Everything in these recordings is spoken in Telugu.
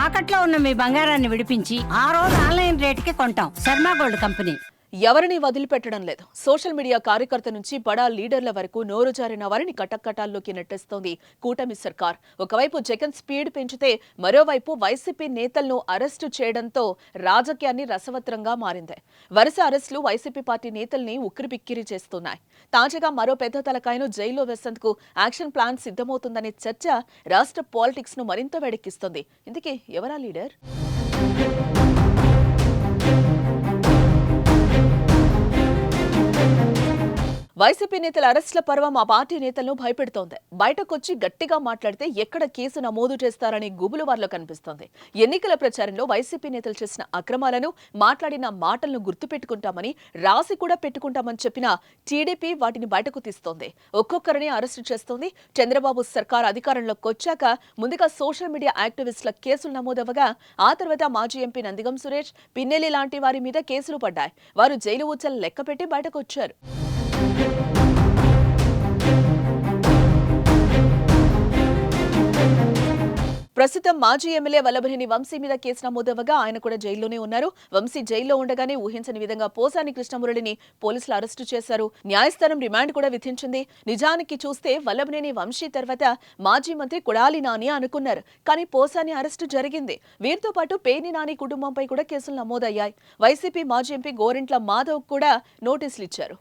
తాకట్లో ఉన్న మీ బంగారాన్ని విడిపించి ఆ రోజు ఆన్లైన్ రేటుకి కొంటాం. Sharma gold company. ఎవరిని వదిలిపెట్టడం లేదు. సోషల్ మీడియా కార్యకర్త నుంచి బడా లీడర్ల వరకు నోరు జారిన వారిని కటకటాల్లోకి నెట్టేస్తోంది కూటమి సర్కార్. ఒకవైపు జగన్ స్పీడ్ పెంచితే మరోవైపు వైసీపీ నేతలను అరెస్టు చేయడంతో రాజకీయాన్ని రసవత్రంగా మారింది. వరుస అరెస్టులు వైసీపీ పార్టీ నేతల్ని ఉక్కిరిబిక్కిరి చేస్తున్నాయి. తాజాగా మరో పెద్ద తలకాయను జైల్లో వేసేందుకు యాక్షన్ ప్లాన్ సిద్ధమవుతుందనే చర్చ రాష్ట్ర పాలిటిక్స్ ను మరింత వేడెక్కిస్తోంది. ఇందుకే ఎవరా లీడర్? వైసీపీ నేతల అరెస్టుల పర్వం ఆ పార్టీ నేతలను భయపెడుతోంది. బయటకొచ్చి గట్టిగా మాట్లాడితే ఎక్కడ కేసు నమోదు చేస్తారని గుబులు వారిలో కనిపిస్తోంది. ఎన్నికల ప్రచారంలో వైసీపీ నేతలు చేసిన అక్రమాలను, మాట్లాడిన మాటలను గుర్తుపెట్టుకుంటామని, రాసి కూడా పెట్టుకుంటామని చెప్పినా టీడీపీ వాటిని బయటకు తీస్తోంది. ఒక్కొక్కరిని అరెస్టు చేస్తోంది. చంద్రబాబు సర్కార్ అధికారంలోకి వచ్చాక ముందుగా సోషల్ మీడియా యాక్టివిస్టుల కేసులు నమోదవగా ఆ తర్వాత మాజీ ఎంపీ నందిగం సురేష్, పిన్నెల్లి లాంటి వారి మీద కేసులు పడ్డాయి. వారు జైలు ఊచలు లెక్కపెట్టి బయటకు వచ్చారు. ప్రస్తుతం మాజీ ఎమ్మెల్యే వల్లభనేని వంశీ మీద కేసు నమోదవగా ఆయన కూడా జైల్లోనే ఉన్నారు. వంశీ జైల్లో ఉండగానే ఊహించని విధంగా పోసాని కృష్ణమురళిని పోలీసులు అరెస్టు చేశారు. న్యాయస్థానం రిమాండ్ కూడా విధించింది. నిజానికి చూస్తే వల్లభనేని వంశీ తర్వాత మాజీ మంత్రి కొడాలి నాని అనుకున్నారు. కానీ పోసాని అరెస్టు జరిగింది. వీరితో పాటు పేర్ని నాని కుటుంబంపై కూడా కేసులు నమోదయ్యాయి. వైసీపీ మాజీ ఎంపీ గోరింట్ల మాధవ్ కూడా నోటీసులు ఇచ్చారు.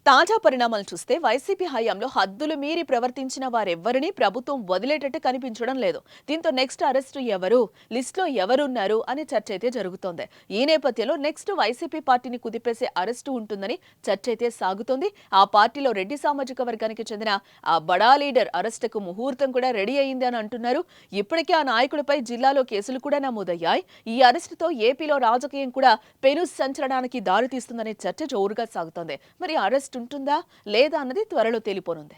తాజా పరిణామాలు చూస్తే వైసీపీ హయాంలో హద్దులు మీరి ప్రవర్తించిన వారెవ్వరినీ ప్రభుత్వం వదిలేటట్టు కనిపించడం లేదు. దీంతో నెక్స్ట్ అరెస్టు ఎవరు, లిస్టులో ఎవరున్నారు అనే చర్చ అయితే జరుగుతోంది. ఈ నేపథ్యంలో నెక్స్ట్ వైసీపీ పార్టీని కుదిపేసే అరెస్టు ఉంటుందని చర్చ అయితే సాగుతోంది. ఆ పార్టీలో రెడ్డి సామాజిక వర్గానికి చెందిన ఆ బడా లీడర్ అరెస్టుకు ముహూర్తం కూడా రెడీ అయింది అని అంటున్నారు. ఇప్పటికే ఆ నాయకుడిపై జిల్లాలో కేసులు కూడా నమోదయ్యాయి. ఈ అరెస్టుతో ఏపీలో రాజకీయం కూడా పెను సంచలనానికి దారితీస్తుందనే చర్చ జోరుగా సాగుతోంది. మరి అరెస్ట్ ఉంటుందా లేదా అన్నది త్వరలో తేలిపోనుంది.